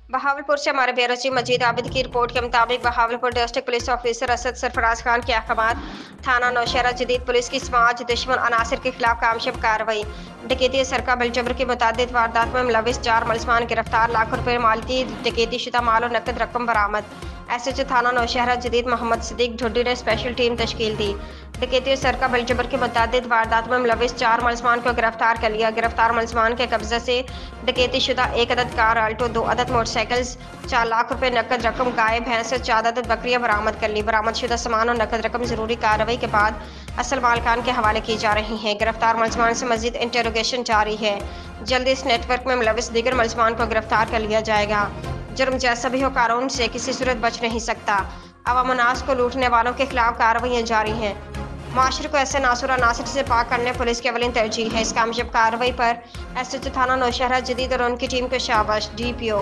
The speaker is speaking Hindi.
बहावलपुर से हमारे ब्यूरो चीफ मजीद आबिद की रिपोर्ट के मुताबिक Bahawalpur district police officer Asad Sarfaraz Khan के अहकाम थाना नौशहरा जदीद पुलिस की समाज दुश्मन अनासर के खिलाफ कामयाब कार्रवाई। डकैती सरका बिलजबर की मुतादिद वारदात में मुलविस 4 मुलजमान गिरफ्तार, लाखों रुपये मालती डकैती शुदा माल और नकद रकम बरामद। एसएचओ थाना नौशहरा जदीद मोहम्मद सिद्दीक ढुड्डी ने स्पेशल टीम तश्कील दी। डकैती सरका बिलजबर के मुतादिद वारदात में मुलविस 4 मुलजमान को गिरफ्तार कर लिया। गिरफ्तार मुलजमान के कब्जे से डकैती शुदा 1 अदद कार आल्टो, 2 अदद मोटरसाइकिल्स, 4 लाख रुपए नकद रकम, गाय भैंस, 4 अदद बकरियां बरामद कर ली। बरामद शुदा सामान और नकद रकम जरूरी कार्रवाई के बाद असल मालकान के हवाले की जा रही है। गिरफ्तार मुलजमान से मजीद इंटरोगेशन जारी है। जल्द इस नेटवर्क में मुलविस दीगर मुलजमान को गिरफ्तार कर लिया जाएगा। जुर्म जैसा भी हो, कानून से किसी सूरत बच नहीं सकता। अवाम नास को लूटने वालों के खिलाफ कार्रवाइयाँ जारी हैं। माशरे को ऐसे नासुर अनासर से पाक करने पुलिस की अवलिन तरजीह है। इस कामयाब कार्रवाई पर एसएचओ थाना नौशहरा जदीद और उनकी टीम को शाबाश। DPO